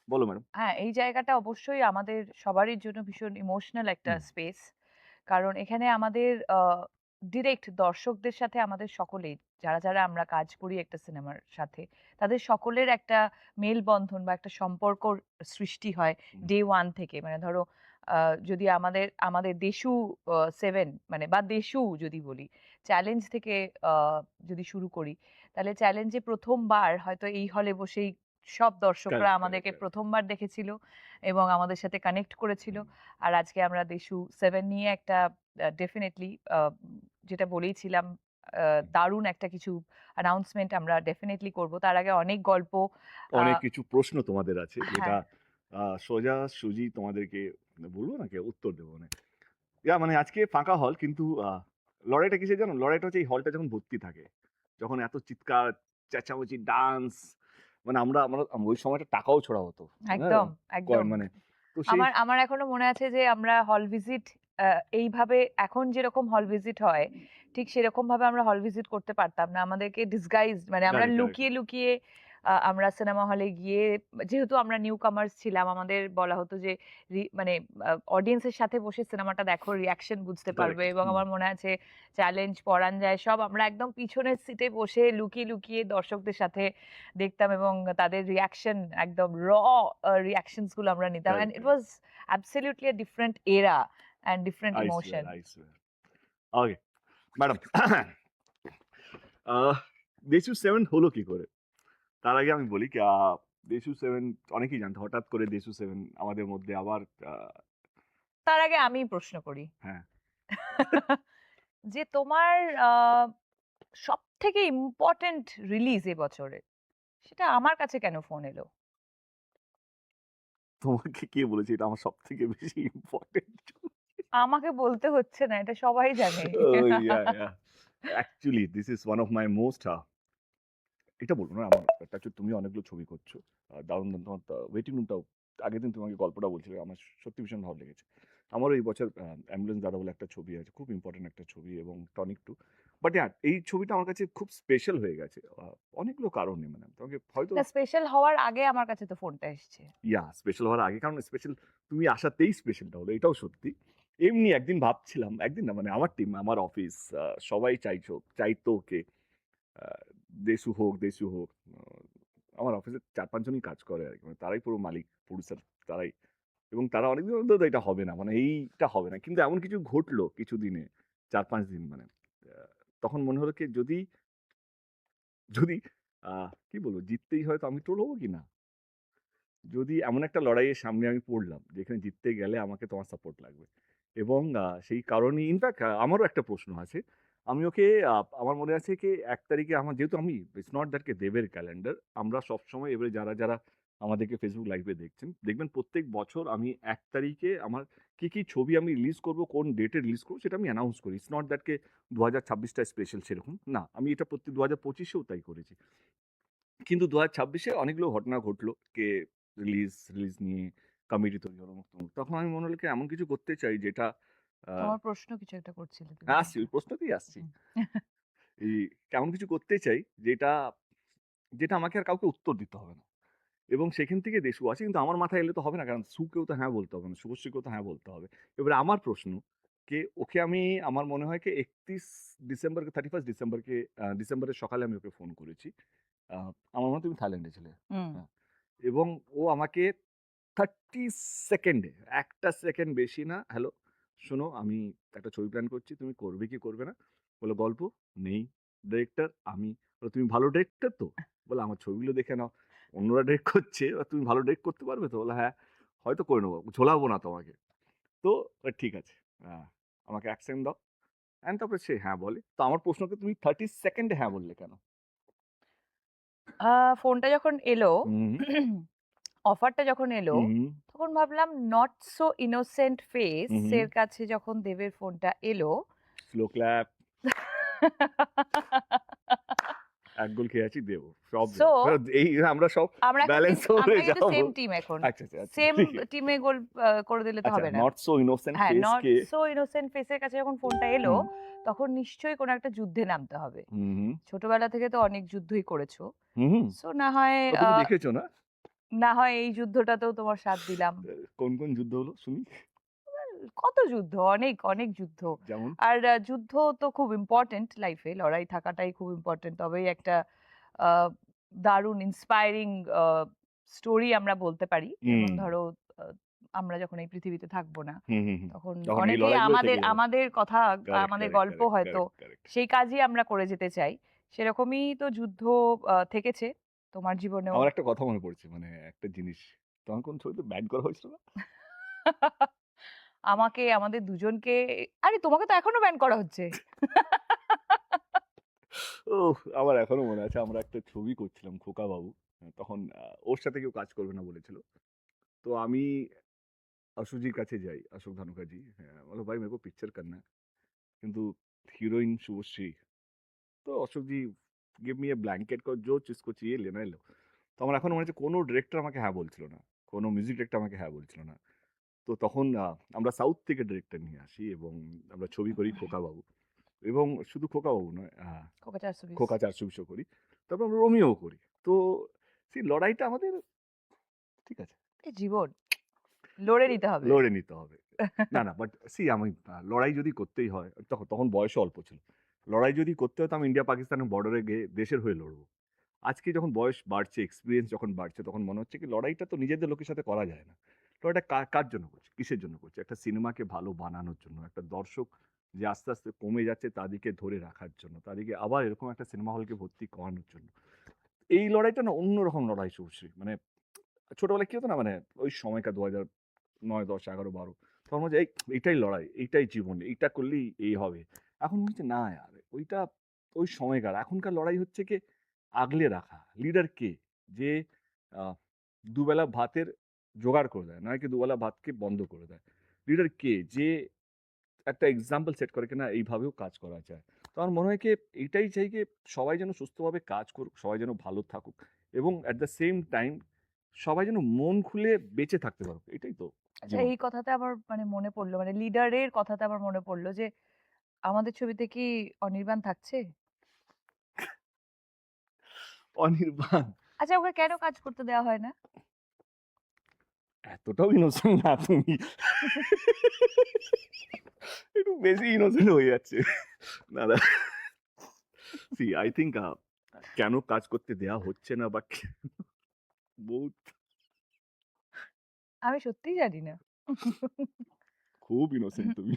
বলো ম্যাডাম। হ্যাঁ, এই জায়গাটা অবশ্যই আমাদের সবারই জন্য ভীষণ ইমোশনাল একটা হুম, স্পেস। কারণ এখানে আমাদের ডিরেক্ট দর্শকদের সাথে আমাদের সকলেই যারা আমরা কাজ করি একটা সিনেমার সাথে, তাদের সকলের একটা মেলবন্ধন বা একটা সম্পর্কর সৃষ্টি হয় হুম, ডে 1 থেকে। মানে ধরো যদি আমাদের দেশু 7 মানে বা দেশু যদি বলি, চ্যালেঞ্জ থেকে আ যদি শুরু করি, তাহলে চ্যালেঞ্জে ১ম বার হয়তো এই হলে বসেই সব দর্শকরা কারেক্ট, কারেক্ট, আমাদেরকে কারেক্ট। ১ম বার দেখেছিল এবং আমাদের সাথে কানেক্ট করেছিল। হুম, আর আজকে আমরা দেশু 7 নিয়ে একটা ডেফিনিটলি যেটা বলেইছিলাম হুম। দারুণ একটা কিছু অ্যানাউন্সমেন্ট আমরা ডেফিনিটলি করব। তার আগে অনেক গল্প আ অনেক কিছু প্রশ্ন তোমাদের আছে যেটা হ্যাঁ, সোজাসুজি তোমাদেরকে বলবো না কি উত্তর দেবো মানে। মানে আজকে ফাঁকা হল কিন্তু লড়াইটা কিসের জানো? লড়াইটা হচ্ছে এই হলটা যখন ভর্তি থাকে। যখন এত চিৎকার, চেঁচামেচি, ডান্স মানে আমরা আমরা ওই সময়টা টাকাও ছোড়া হতো। হ্যাঁ? একদম, কয়েন একদম। মানে তো সেই আমার আমার এখনো মনে আছে যে আমরা হল ভিজিট আ এইভাবে এখন যেরকম হল ভিজিট হয়, ঠিক সেরকমভাবে আমরা হল ভিজিট করতে পারতাম না। আমাদেরকে ডিসগাইজড মানে আমরা কারেক্ট, কারেক্ট। লুকিয়ে, লুকিয়ে আমরা সিনেমা হলে গিয়ে যেহেতু আমরা নিউ কামার্স ছিলাম, আমাদের বলা হতো যে মানে অডিয়েন্স এর সাথে বসে সিনেমাটা দেখো, রিঅ্যাকশন বুঝতে পারবে কারেক্ট। এবং হুম। আমার মনে আছে চ্যালেঞ্জ, পরাঞ্জয় সব আমরা একদম পিছনের সিটে বসে লুকিয়ে, লুকিয়ে দর্শকদের সাথে দেখতাম এবং তাদের রিঅ্যাকশন একদম রিঅ্যাকশনস গুলো আমরা নিতাম। And correct, it correct. Was absolutely a different era and different I emotion. swear, I swear. Okay madam দেশু 7 হলো কি করে? তার আগে আমি বলি দেশু 7 অনেকেই জানতো। হঠাৎ করে দেশু 7 আমাদের মধ্যে আবার আ তার আগে আমি প্রশ্ন করি হ্যাঁ, যে তোমার আ সবথেকে ইম্পোর্টেন্ট রিলিজ এবছরে সেটা আমার কাছে কেন ফোন এলো? তোমাকে কে বলেছে এটা আমার সবথেকে বেশি ইম্পোর্টেন্ট? আমাকে বলতে হচ্ছে না, এটা সবাই জানে। Oh yeah, yeah. Actually, this is one of my most এটা বলব না আমার একটা হচ্ছে তুমি অনেকগুলো ছবি করছো। দারুণ, দারুণ তোমার ওয়েটিং রুমটাও আগের দিন তুমি আমাকে গল্পটা বলছিলে। আমার সত্যি ভীষণ ভালো লেগেছে। আমারও এই বছর অ্যাম্বুলেন্স দাদা বলে একটা ছবি আছে। খুব ইম্পোর্টেন্ট একটা ছবি এবং টনিক 2 বাট এই ছবিটা আমার কাছে খুব স্পেশাল হয়ে গেছে। অনেকগুলো কারণে মানে তোমাকে হয়তো না স্পেশাল হওয়ার আগে আমার কাছে তো ফোনটা এসছে। স্পেশাল হওয়ার আগে কারণ স্পেশাল তুমি আসাতেই স্পেশালটা হলো এটাও সত্যি। এমনি একদিন ভাবছিলাম, একদিন না মানে আমার টিম, আমার অফিস সবাই চাইতো ওকে আ দেশু হোক, দেশু হোক। আমার অফিসে ৪-৫ জনই কাজ করে আরকি। মানে তারাই পুরো মালিক, প্রোডিউসার তারাই। এবং তারা অনেকদিন ধরে এটা হবে না। মানে এইটা হবে না। কিন্তু এমন কিছু ঘটলো কিছুদিনে ৪-৫ দিন মানে আ তখন মনে হলো কি যদি যদি আ কি বলবো জিততেই হয় তো আমি ট্রোল হবো কিনা? যদি এমন একটা লড়াইয়ের সামনে আমি পড়লাম, যেখানে জিততে গেলে আমাকে তোমার সাপোর্ট লাগবে। এবং সেই কারণেই ইনফেক্ট আমারও একটা প্রশ্ন আছে। আমি ওকে আমার মনে আছে কি ১ তারিখে আমার যেহেতু আমি ইটস নট দ্যাট দেবের ক্যালেন্ডার। আমরা সবসময় এবারে যারা আমাদেরকে Facebook লাইভে দেখছেন, দেখবেন প্রত্যেক বছর আমি ১ তারিখে আমার কি ছবি আমি রিলিজ করব, কোন ডেটে রিলিজ করব সেটা আমি অ্যানাউন্স করি। ইটস নট দ্যাট ২০২৬ টা স্পেশাল সেরকম। না, আমি এটা ২০২৫ এও তাই করেছি। কিন্তু ২০২৬ এ অনেকগুলো ঘটনা ঘটলো। রিলিজ নিয়ে কমিটি তৈরি হলো মুক্ত। তখন আমি মনে হলো কি এমন কিছু করতে চাই যেটা আ তোমার প্রশ্ন কিছু একটা করছিলে তুমি আসছি বলো। ওই প্রশ্নতেই আসছি। হুম। এই এমন কিছু করতে চাই যেটা আমাকে আর কাউকে উত্তর দিতে হবে না। এবং সেখান থেকে দেশু আছে কিন্তু আমার মাথায় এলে তো হবে না। কারণ সুকেও তো হ্যাঁ বলতে হবে না। শুভশ্রীকেও তো হ্যাঁ বলতে হবে। এবারে আমার প্রশ্ন ওকে আমি আমার মনে হয় কি ৩১ ডিসেম্বর 31 ডিসেম্বরকে ডিসেম্বরের সকালে আমি ওকে ফোন করেছি। আ আমার মনে হয় তুমি থাইল্যান্ডে ছিলে। হুম। হ্যাঁ। এবং ও আমাকে 30 সেকেন্ডে ১ টা সেকেন্ড বেশি না, "হ্যালো, শোনো আমি একটা ছবি প্ল্যান করছি। তুমি করবে কি করবে না?" বলল, "গল্প?" "নেই।" "ডিরেক্টর?" "আমি।" বলল, "তুমি ভালো ডিরেক্টর তো?" বললাম, "আমার ছবিগুলো দেখে নাও। অন্যরা ডিরেক্ট করছে, তুমি ভালো ডিরেক্ট করতে পারবে তো?" বলল, "হ্যাঁ, হয়তো করে নেবো। ঝোলাবো না তোমাকে।" তো ঠিক আছে। আ আমাকে ১ সেকেন্ড দাও। তারপরে সে হ্যাঁ বলে। তো আমার প্রশ্নকে তুমি 30 সেকেন্ডে হ্যাঁ বললে কেন? আ ফোনটা যখন এলো, হুম, অফারটা যখন এলো, হুম, তখন ভাবলাম নট সো ইনোসেন্ট ফেস হুম, হুম। এর কাছে যখন দেবের ফোনটা এলো স্লো ক্ল্যাপ। ১ গোল খেয়ে আছি দেব। সব সো দেব। এই আমরা সব আমরা এখন ব্যালেন্স কিন্তু হয়ে সেম যাবো। টিম এখন। আচ্ছা, আচ্ছা, আচ্ছা। সেম ঠিক আছে। টিমে গোল করে দিলে তো আচ্ছা, হবে না। নট সো ইনোসেন্ট হ্যাঁ, face not K so innocent face এর কাছে যখন ফোনটা এলো, হুম, তখন নিশ্চয়ই কোনো একটা যুদ্ধে নামতে হবে। হুম, হুম, ছোটবেলা থেকে তো অনেক যুদ্ধই করেছো। হুম, হুম। সো না হয় তুমি দেখেছো না? না হয় এই যুদ্ধটাতেও তোমার সাথ দিলাম। কোন যুদ্ধ হলো শুনি? কত যুদ্ধ, অনেক, অনেক যুদ্ধ। যেমন? আর যুদ্ধ তো খুব ইম্পোর্টেন্ট লাইফে। লড়াই থাকাটাই খুব ইম্পোর্টেন্ট। তবেই একটা আ দারুণ ইন্সপায়ারিং আ স্টোরি আমরা বলতে পারি। যেমন হুম, ধরো আ আমরা যখন এই পৃথিবীতে থাকবো না, হুম। তখন তখন এই অনেকেই লড়াইগুলোই আমাদের থেকে যাবে। আমাদের কথা, কারেক্ট, আমাদের কারেক্ট, গল্প কারেক্ট, হয়তো কারেক্ট, কারেক্ট। সেই কাজই আমরা করে যেতে চাই। সেরকমই তো যুদ্ধ থেকেছে তোমার জীবনেও। আমার একটা কথা মনে পড়ছে মানে একটা জিনিস। তোমার কোন ছবিতে ব্যান করা হয়েছিল না? আমাকে, আমাদের দুজনকে, আরে তোমাকে তো এখনো ব্যান করা হচ্ছে। ওহ! আমার এখনো মনে আছে আমরা একটা ছবি করছিলাম খোকা বাবু। তখন ওর সাথে কেউ কাজ করবে না বলেছিল। তো আমি अशु কাছে যাই, अशोक धानुका जी। बोला भाई मेरे को पिक्चर करना है। কিন্তু হিরোইন শুভশ্রী। তো अशोक जी गिव मी अ ब्लैंकेट को जो जिसको चाहिए लेना है लो। তো আমার এখনো মনে আছে কোনো ডিরেক্টর আমাকে হ্যাঁ বলছিল না। কোনো মিউজিক ডিরেক্টর আমাকে হ্যাঁ বলছিল না। তো তখন আমরা সাউথ থেকে ডিরেক্টর নিয়ে আসি এবং আমরা ছবি করি খোকা বাবু। এবং শুধু খোকা বাবু নয়, কোকা ৪২০। খোকা ৪২০ করি। তারপর আমরা রোমিও করি। তো সেই লড়াইটা আমাদের ঠিক আছে। এ জীবন। লড়ে নিতে হবে। লড়ে নিতে হবে। না, বাট আমি লড়াই যদি করতেই হয়, তখন তখন বয়সও অল্প ছিল। লড়াই যদি করতে হয় তো আমি ইন্ডিয়া পাকিস্তানের বর্ডারে গিয়ে দেশের হয়ে লড়বো। আজকে যখন বয়স বাড়ছে, এক্সপেরিয়েন্স যখন বাড়ছে, তখন মনে হচ্ছে কি লড়াইটা তো নিজেদের লোকের সাথে করা যায় না। লড়াইটা কার জন্য করছি? কিসের জন্য করছি? একটা সিনেমাকে ভালো বানানোর জন্য, একটা দর্শক যে আস্তে কমে যাচ্ছে তাদেরকে ধরে রাখার জন্য, তাদেরকে আবার এরকম একটা সিনেমা হলকে ভর্তি করানোর জন্য। এই লড়াইটা না অন্যরকম লড়াই শুভশ্রী। মানে ছোটবেলায় কি হতো না মানে ওই সময়কার ২০০৯, ১০, ১১, ১২ তখন মনে হচ্ছে এইটাই লড়াই, এইটাই জীবন, এইটা করলেই এই হবে। এখন মনে হচ্ছে না यार ওইটা ওই সময়কার। এখনকার লড়াই হচ্ছে কি আগলে রাখা। লিডার কে? যে আ দুবেলা ভাতের জোগাড় করে দেয়, নয় কি দুবেলা ভাতকে বন্ধ করে দেয়। লিডার কে? যে একটা এক্সাম্পল সেট করে কিনা এইভাবেও কাজ করা যায়। তো আমার মনে হয় কি এইটাই চাই কি সবাই যেন সুস্থভাবে কাজ করুক, সবাই যেন ভালো থাকুক এবং এট দ্য সেম টাইম সবাই যেন মন খুলে বেঁচে থাকতে পারুক। এটাই তো আচ্ছা, জীবন। এই কথাটা আমার মানে মনে পড়ল। মানে লিডারের কথাটা আমার মনে পড়ল যে আমাদের ছবিতে কি অনির্বাণ থাকছে? অনির্বাণ আচ্ছা, ওকে কেন কাজ করতে দেওয়া হয় না? এতটাও ইনোসেন্ট না তুমি। একটু বেশি ইনোসেন্ট হয়ে যাচ্ছে। না। I think কেন কাজ করতে দেয়া হচ্ছে না বা বহুত আমি সত্যিই জানি না। খুব ইনোসেন্ট তুমি।